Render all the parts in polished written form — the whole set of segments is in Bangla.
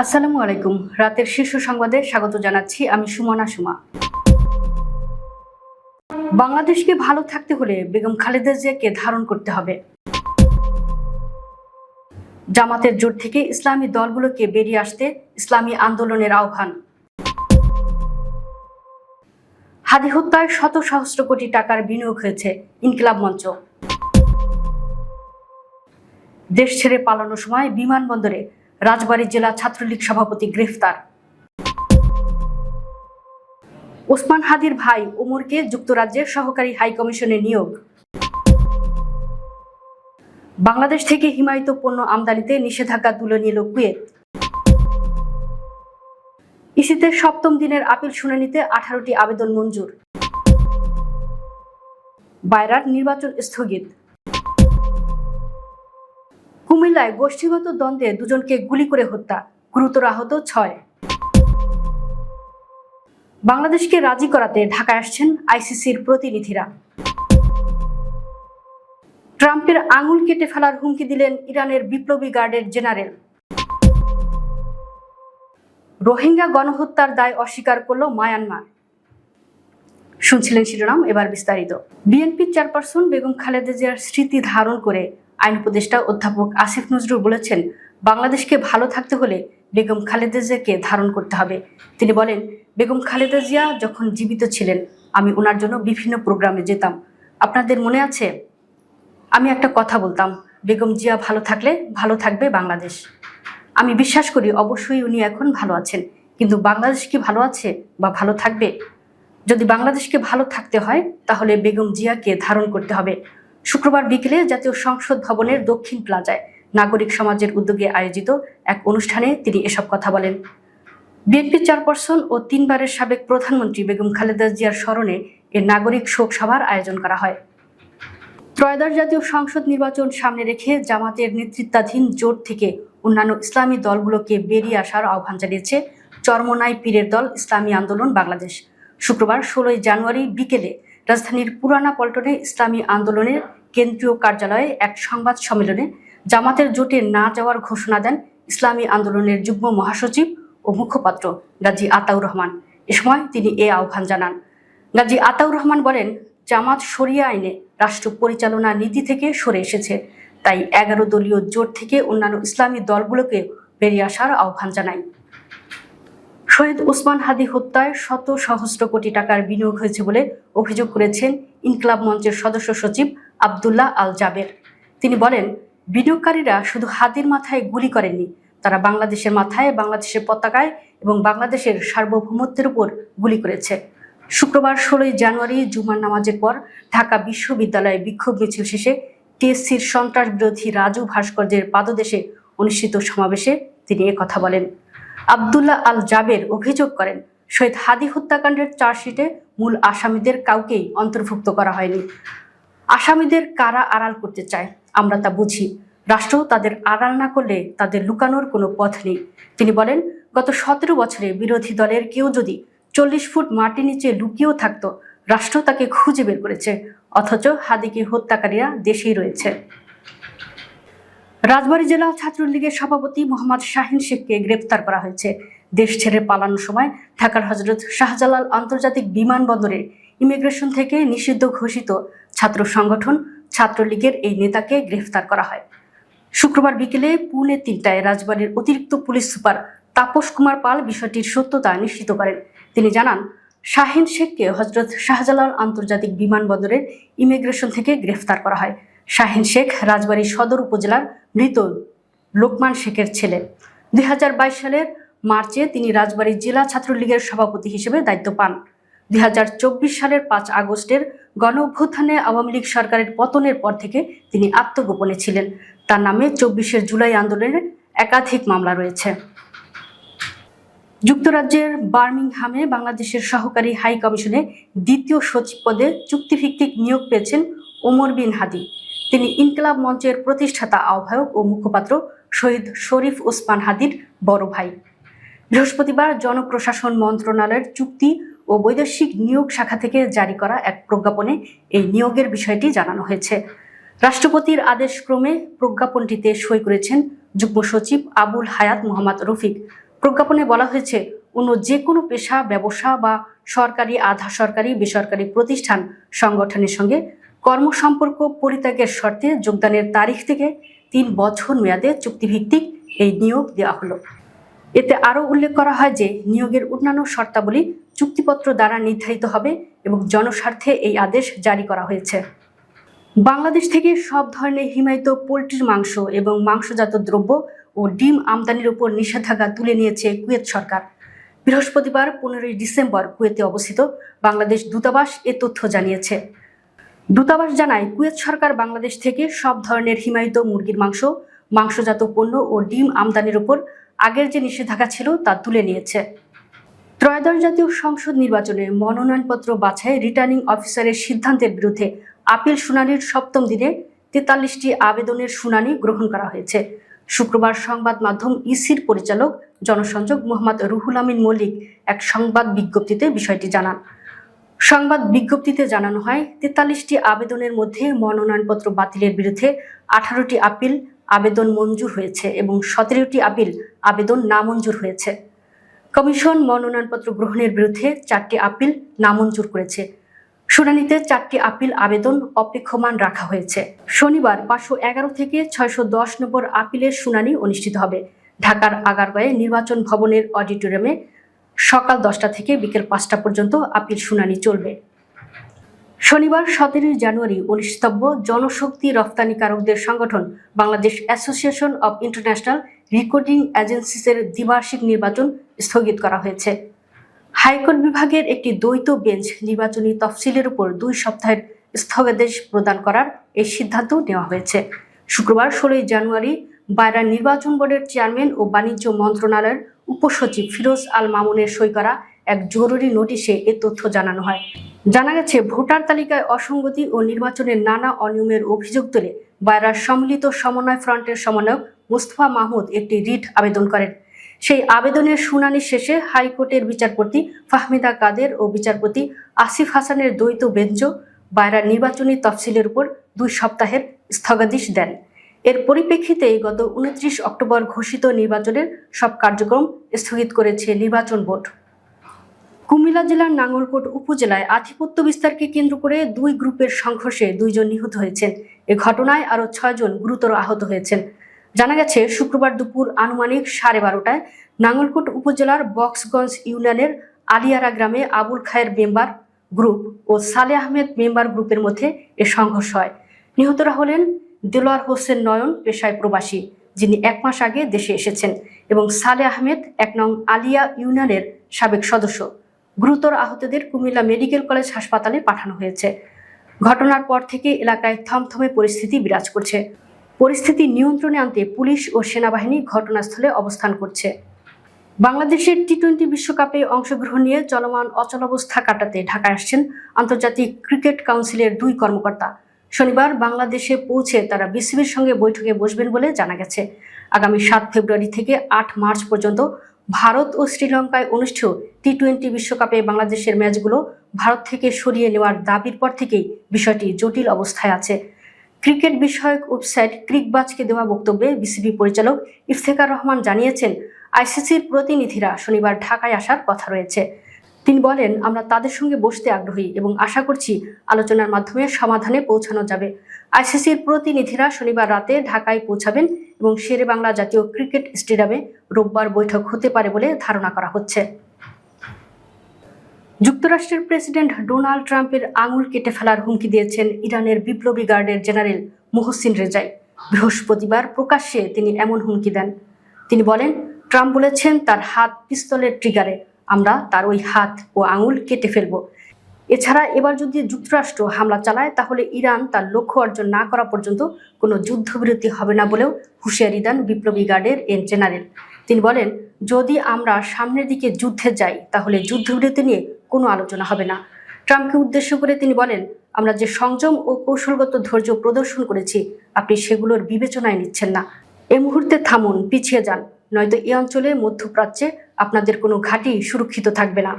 আসসালামু আলাইকুম। রাতের শীর্ষ সংবাদে স্বাগত জানাচ্ছি আমি সুমনা সুমা। বাংলাদেশকে ভালো থাকতে হলে বেগম খালেদা জিয়াকে ধারণ করতে হবে। জামাতের জোট থেকে ইসলামী দলগুলোকে বেরিয়ে আসতে ইসলামী আন্দোলনের আহ্বান। হাদি হত্যায় শত সহস্র কোটি টাকার বিনিয়োগ হয়েছে, ইনকিলাব মঞ্চ। দেশ ছেড়ে পালানোর সময় বিমানবন্দরে রাজবাড়ী জেলা ছাত্রলীগ সভাপতি গ্রেফতার। ওসমান হাদির ভাই ওমরকে যুক্তরাজ্যের সহকারী হাইকমিশনে নিয়োগ। বাংলাদেশ থেকে হিমায়িত পণ্য আমদানিতে নিষেধাজ্ঞা তুলে নিল কুয়েত। ইসিতে সপ্তম দিনের আপিল শুনানিতে 18টি আবেদন মঞ্জুর। বায়রার নির্বাচন স্থগিত। কুমিল্লায় গোষ্ঠীগত দ্বন্দ্বে দুজনকে গুলি করে হত্যা, গুরুতর আহত 6। বাংলাদেশকে রাজি করাতে ঢাকায় আসছেন আইসিসির প্রতিনিধিরা। ট্রাম্পের আঙুল কেটে ফেলার হুমকি দিলেন ইরানের বিপ্লবী গার্ডের জেনারেল। রোহিঙ্গা গণহত্যার দায় অস্বীকার করল মায়ানমার। শুনছিলেন শিরোনাম, এবার বিস্তারিত। বিএনপি চেয়ারপারসন বেগম খালেদা জিয়ার স্মৃতি ধারণ করে আইন উপদেষ্টা অধ্যাপক আসিফ নজরুল বলেছেন, বাংলাদেশকে ভালো থাকতে হলে বেগম খালেদা জিয়াকে ধারণ করতে হবে। তিনি বলেন, বেগম খালেদা জিয়া যখন জীবিত ছিলেন আমি ওনার জন্য বিভিন্ন প্রোগ্রামে যেতাম। আপনাদের মনে আছে? আমি একটা কথা বলতাম, বেগম জিয়া ভালো থাকলে ভালো থাকবে বাংলাদেশ। আমি বিশ্বাস করি অবশ্যই উনি এখন ভালো আছেন, কিন্তু বাংলাদেশ কি ভালো আছে বা ভালো থাকবে? যদি বাংলাদেশকে ভালো থাকতে হয় তাহলে বেগম জিয়াকে ধারণ করতে হবে। শুক্রবার বিকেলে জাতীয় সংসদ ভবনের দক্ষিণ প্লাজায় নাগরিক সমাজের উদ্যোগে আয়োজিত এক অনুষ্ঠানে তিনি এসব কথা বলেন। বিএনপি চেয়ারপারসন ও 3 বারের সাবেক প্রধানমন্ত্রী বেগম খালেদা জিয়ার স্মরণে এ নাগরিক শোক সভার আয়োজন করা হয়। ত্রয়োদশ জাতীয় সংসদ নির্বাচন সামনে রেখে জামাতের নেতৃত্বাধীন জোট থেকে অন্যান্য ইসলামী দলগুলোকে বেরিয়ে আসার আহ্বান জানিয়েছে চরমোনাই পীরের দল ইসলামী আন্দোলন বাংলাদেশ। শুক্রবার 16 জানুয়ারি বিকেলে রাজধানীর পুরানা পল্টনে ইসলামী আন্দোলনের কেন্দ্রীয় কার্যালয়ে এক সংবাদ সম্মেলনে জামাতের জোটে না যাওয়ার ঘোষণা দেন ইসলামী আন্দোলনের যুগ্ম মহাসচিব ও মুখপাত্র গাজী আতাউর রহমান। এ সময় তিনি এ আহ্বান জানান। গাজী আতাউর রহমান বলেন, জামাত শরিয়া আইনে রাষ্ট্র পরিচালনা নীতি থেকে সরে এসেছে, তাই 11 দলীয় জোট থেকে অন্যান্য ইসলামী দলগুলোকে বেরিয়ে আসার আহ্বান জানায়। শহীদ ওসমান হাদি হত্যায় শত সহস্র কোটি টাকার বিনিয়োগ হয়েছে বলে অভিযোগ করেছেন ইনকিলাব মঞ্চের সদস্য সচিব আব্দুল্লাহ আল জাবের। তিনি বলেন, বিনিয়োগকারীরা শুধু হাদির মাথায় গুলি করেননি, তারা বাংলাদেশের মাথায়, বাংলাদেশের পতাকায় এবং বাংলাদেশের সার্বভৌমত্বের উপর গুলি করেছে। শুক্রবার 16 জানুয়ারি জুমার নামাজের পর ঢাকা বিশ্ববিদ্যালয়ে বিক্ষোভ মিছিল শেষে টিএসসির সন্ত্রাস বিরোধী রাজু ভাস্কর্যের পাদদেশে অনুষ্ঠিত সমাবেশে তিনি কথা বলেন। আব্দুল্লাহ আল জাবের অভিযোগ করেন, শহীদ হাদি হত্যাকাণ্ডের চার্জশিটে মূল আসামিদের কাউকেই অন্তর্ভুক্ত করা হয়নি। আসামিদের কারা আড়াল করতে চায় আমরা তা বুঝি, রাষ্ট্র তাদের আড়াল না করলে তাদের লুকানোর কোনো পথ নেই। তিনি বলেন, গত 17 বছরে বিরোধী দলের কেউ যদি 40 ফুট মাটির নিচে লুকিয়েও থাকতো, রাষ্ট্র তাকে খুঁজে বের করেছে, অথচ হাদিকে হত্যাকারীরা দেশেই রয়েছে। রাজবাড়ী জেলা ছাত্রলীগের সভাপতি মোহাম্মদ শাহিন শেখকে গ্রেপ্তার করা হয়েছে। দেশ ছেড়ে পালানোর সময় ঢাকার হযরত শাহজালাল আন্তর্জাতিক বিমানবন্দরে ইমিগ্রেশন থেকে নিষিদ্ধ ঘোষিত ছাত্র সংগঠন ছাত্রলীগের এই নেতাকে গ্রেফতার করা হয়। শুক্রবার বিকেলে পৌনে 3টায় রাজবাড়ীর অতিরিক্ত পুলিশ সুপার তাপস কুমার পাল বিষয়টির সত্যতা নিশ্চিত করেন। তিনি জানান, শাহিন শেখকে হযরত শাহজালাল আন্তর্জাতিক বিমানবন্দরের ইমিগ্রেশন থেকে গ্রেফতার করা হয়। শাহিন শেখ রাজবাড়ী সদর উপজেলার মৃত লোকমান শেখের ছেলে। 2022 সালের মার্চে তিনি রাজবাড়ী জেলা ছাত্রলীগের সভাপতি হিসেবে দায়িত্ব পান। 2024 সালের 5 আগস্টের গণ অভ্যুত্থানে আওয়ামী লীগ সরকারের পতনের পর থেকে তিনি আত্মগোপনে ছিলেন। তার নামে 24 জুলাই আন্দোলনের একাধিক মামলা রয়েছে। যুক্তরাজ্যের বার্মিংহামে বাংলাদেশের সহকারী হাই কমিশনে দ্বিতীয় সচিব পদে চুক্তিভিত্তিক নিয়োগ পেয়েছেন ওমর বিন হাদি। তিনি ইনকিলাব মঞ্চের প্রতিষ্ঠাতা, আহ্বায়ক ও মুখপাত্র শহীদ শরীফ ওসমান হাদির বড় ভাই। বৃহস্পতিবার জনপ্রশাসন মন্ত্রণালয়ের চুক্তি ও বৈদেশিক নিয়োগ শাখা থেকে জারি করা এক প্রজ্ঞাপনে এই নিয়োগের বিষয়টি জানানো হয়েছে। রাষ্ট্রপতির আদেশক্রমে প্রজ্ঞাপনটিতে সই করেছেন যুগ্ম সচিব আবুল হায়াত মোহাম্মদ রফিক। প্রজ্ঞাপনে বলা হয়েছে, অন্য যে কোনো পেশা, ব্যবসা বা সরকারি, আধা সরকারি, বেসরকারি প্রতিষ্ঠান সংগঠনের সঙ্গে কর্মসম্পর্ক পরিত্যাগের শর্তে যোগদানের তারিখ থেকে 3 বছর মেয়াদে চুক্তিভিত্তিক এই নিয়োগ দেওয়া হলো। এতে আরও উল্লেখ করা হয় যে নিয়োগের অন্যান্য শর্তাবলী চুক্তিপত্র দ্বারা নির্ধারিত হবে এবং জনস্বার্থে এই আদেশ জারি করা হয়েছে। বাংলাদেশ থেকে সব ধরনের হিমায়িত পোল্ট্রির মাংস এবং মাংসজাত দ্রব্য ও ডিম আমদানির উপর নিষেধাজ্ঞা তুলে নিয়েছে কুয়েত সরকার। বৃহস্পতিবার 15 ডিসেম্বর কুয়েতে অবস্থিত বাংলাদেশ দূতাবাস এ তথ্য জানিয়েছে। দূতাবাস জানায়, কুয়েত সরকার বাংলাদেশ থেকে সব ধরনের হিমায়িত মুরগির মাংস, মাংসজাত পণ্য ও ডিম আমদানির উপর আগের যে নিষেধাজ্ঞা ছিল তা তুলে নিয়েছে। ত্রয়োদশ জাতীয় সংসদ নির্বাচনে মনোনয়নপত্র বাছাই রিটার্নিং অফিসারের সিদ্ধান্তের বিরুদ্ধে আপিল শুনানির 7ম দিনে 43টি আবেদনের শুনানি গ্রহণ করা হয়েছে। শুক্রবার সংবাদ মাধ্যম ইসির পরিচালক জনসংযোগ মোহাম্মদ রুহুল আমিন মল্লিক এক সংবাদ বিজ্ঞপ্তিতে বিষয়টি জানান। সংবাদ বিজ্ঞপ্তিতে জানানো হয়, 43টি আবেদনের মধ্যে মনোনয়নপত্র বাতিলের বিরুদ্ধে 18টি আপিল আবেদন মঞ্জুর হয়েছে এবং 17টি আপিল আবেদন নামঞ্জুর হয়েছে। কমিশন মনোনয়নপত্র গ্রহণের বিরুদ্ধে 4টি আপিল নামঞ্জুর করেছে। শুনানিতে 4টি আপিল আবেদন অপেক্ষমান রাখা হয়েছে। শনিবার 511 থেকে 610 নম্বর আপিলের শুনানি অনুষ্ঠিত হবে। ঢাকার আগারগাঁয়ে নির্বাচন ভবনের অডিটোরিয়ামে সকাল 10টা থেকে বিকেল 5টা পর্যন্ত আপিল শুনানি চলবে। শনিবার 17 জানুয়ারি অনুষ্ঠিতব্য জনশক্তি রফতানিকারকদের সংগঠন Bangladesh association of international recruiting এজেন্সিসের দ্বিবার্ষিক নির্বাচন স্থগিত করা হয়েছে। হাইকোর্ট বিভাগের একটি দ্বৈত বেঞ্চ নির্বাচনী তফসিলের উপর 2 সপ্তাহের স্থগিতাদেশ প্রদান করার এই সিদ্ধান্ত নেওয়া হয়েছে। শুক্রবার 16 জানুয়ারি বায়রা নির্বাচন বোর্ডের চেয়ারম্যান ও বাণিজ্য মন্ত্রণালয়ের উপসচিব ফিরোজ আল মামুনের সই করা এক জরুরি নোটিশে এ তথ্য জানানো হয়। জানা গেছে, ভোটার তালিকায় অসঙ্গতি ও নির্বাচনের নানা অনিয়মের অভিযোগ তুলে বায়রার সম্মিলিত সমন্বয় ফ্রন্টের সমন্বয়ক মোস্তফা মাহমুদ একটি রিট আবেদন করেন। সেই আবেদনের শুনানি শেষে হাইকোর্টের বিচারপতি ফাহমিদা কাদের ও বিচারপতি আসিফ হাসানের দ্বৈত বেঞ্চ বায়রার নির্বাচনী তফসিলের উপর 2 সপ্তাহের স্থগিতাদেশ দেন। এর পরিপ্রেক্ষিতে গত 29 অক্টোবর ঘোষিত নির্বাচনের সব কার্যক্রম স্থগিত করেছে নির্বাচন বোর্ড। কুমিল্লা জেলার নাঙ্গলকোট উপজেলায় আধিপত্য বিস্তারকে কেন্দ্র করে 2 গ্রুপের সংঘর্ষে 2 জন নিহত হয়েছেন। এ ঘটনায় আরও 6 জন গুরুতর আহত হয়েছেন। জানা গেছে, শুক্রবার দুপুর আনুমানিক 12:30টায় নাঙ্গলকোট উপজেলার বক্সগঞ্জ ইউনিয়নের আলিয়ারা গ্রামে আবুল খায়ের মেম্বার গ্রুপ ও সালে আহমেদ মেম্বার গ্রুপের মধ্যে এ সংঘর্ষ হয়। নিহতরা হলেন দেলোয়ার হোসেন নয়ন, পেশায় প্রবাসী, যিনি 1 মাস আগে দেশে এসেছেন, এবং সালে আহমেদ 1 নং আলিয়া ইউনিয়নের সাবেক সদস্য। গুরুতর আহতদের কুমিল্লা মেডিকেল কলেজ হাসপাতালে পাঠানো হয়েছে। ঘটনার পর থেকে এলাকায় থমথমে পরিস্থিতি বিরাজ করছে। পরিস্থিতি নিয়ন্ত্রণে আনতে পুলিশ ও সেনাবাহিনী ঘটনাস্থলে অবস্থান করছে। বাংলাদেশের টি-20 বিশ্বকাপে অংশগ্রহণ নিয়ে চলমান অচলাবস্থা কাটাতে ঢাকায় আসছেন আন্তর্জাতিক ক্রিকেট কাউন্সিলের 2 কর্মকর্তা। শনিবার বাংলাদেশে পৌঁছে তারা বিসিবির সঙ্গে বৈঠকে বসবেন বলে জানা গেছে। আগামী 7 ফেব্রুয়ারি থেকে 8 মার্চ পর্যন্ত ভারত ও শ্রীলঙ্কায় অনুষ্ঠেয় টি-20 বিশ্বকাপে বাংলাদেশের ম্যাচগুলো ভারত থেকে সরিয়ে নেওয়ার দাবির পর থেকেই বিষয়টি জটিল অবস্থায় আছে। ক্রিকেট বিষয়ক ওয়েবসাইট ক্রিকবাজকে দেওয়া বক্তব্যে বিসিবি পরিচালক ইফতেখার রহমান জানিয়েছেন, আইসিসির প্রতিনিধিরা শনিবার ঢাকায় আসার কথা রয়েছে। তিনি বলেন, আমরা তাদের সঙ্গে বসতে আগ্রহী এবং আশা করছি আলোচনার মাধ্যমে সমাধানে পৌঁছানো যাবে। আইসিসির প্রতিনিধিরা শনিবার রাতে ঢাকায় পৌঁছাবেন এবং শেরেবাংলা জাতীয় ক্রিকেট স্টেডিয়ামে রোববার বৈঠক হতে পারে বলে ধারণা করা হচ্ছে। যুক্তরাষ্ট্রের প্রেসিডেন্ট ডোনাল্ড ট্রাম্পের আঙুল কেটে ফেলার হুমকি দিয়েছেন ইরানের বিপ্লবী গার্ডের জেনারেল মোহসিন রেজাই। বৃহস্পতিবার প্রকাশ্যে তিনি এমন হুমকি দেন। তিনি বলেন, ট্রাম্প বলেছেন তার হাত পিস্তলের ট্রিগারে, আমরা তার ওই হাত ও আঙুল কেটে ফেলব। এছাড়া এবার যদি যুক্তরাষ্ট্র হামলা চালায় তাহলে ইরান তার লক্ষ্য অর্জন না করা পর্যন্ত কোনো যুদ্ধবিরতি হবে না বলেও হুঁশিয়ারি দেন বিপ্লবী গার্ডের এই জেনারেল। তিনি বলেন, যদি আমরা সামনের দিকে যুদ্ধে যাই তাহলে যুদ্ধবিরতি নিয়ে কোনো আলোচনা হবে না। ট্রাম্পকে উদ্দেশ্য করে তিনি বলেন, আমরা যে সংযম ও কৌশলগত ধৈর্য প্রদর্শন করেছি আপনি সেগুলোর বিবেচনায় নিচ্ছেন না। এই মুহূর্তে থামুন, পিছিয়ে যান, নয়তো এই অঞ্চলে মধ্যপ্রাচ্যে আপনাদের কোনো ঘাঁটি সুরক্ষিত থাকবে না।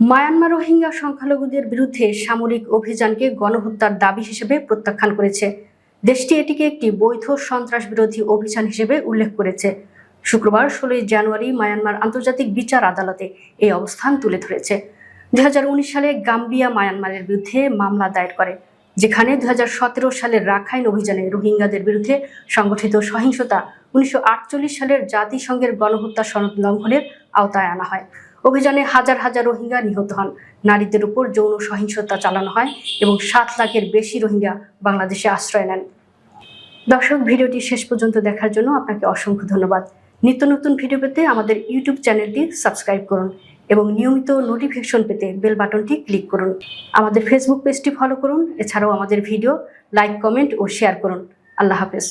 মায়ানমার রোহিঙ্গা সংখ্যালঘুদের বিরুদ্ধে সামরিক অভিযানকে গণহত্যার দাবি হিসেবে প্রত্যাখ্যান করেছে। দেশটি এটিকে একটি বৈধ সন্ত্রাস বিরোধী অভিযান হিসেবে উল্লেখ করেছে। শুক্রবার 16 জানুয়ারি মায়ানমার আন্তর্জাতিক বিচার আদালতে এই অবস্থান তুলে ধরেছে। 2019 সালে গাম্বিয়া মায়ানমারের বিরুদ্ধে মামলা দায়ের করে, যেখানে 2017 সালের রাখাইন অভিযানে রোহিঙ্গাদের বিরুদ্ধে সংগঠিত সহিংসতা 1948 সালের জাতিসংঘের গণহত্যা সনদ লঙ্ঘনের আওতায় আনা হয়। অভিযানে হাজার হাজার রোহিঙ্গা নিহত হন, নারীদের উপর যৌন সহিংসতা চালানো হয় এবং 7 লাখের বেশি রোহিঙ্গা বাংলাদেশে আশ্রয় নেন। দর্শক, ভিডিওটি শেষ পর্যন্ত দেখার জন্য আপনাকে অসংখ্য ধন্যবাদ। নিত্য নতুন ভিডিও পেতে আমাদের ইউটিউব চ্যানেলটি সাবস্ক্রাইব করুন এবং নিয়মিত নোটিফিকেশন পেতে বেল বাটনটি ক্লিক করুন। আমাদের ফেসবুক পেজটি ফলো করুন। এছাড়াও আমাদের ভিডিও লাইক, কমেন্ট ও শেয়ার করুন। আল্লাহ হাফেজ।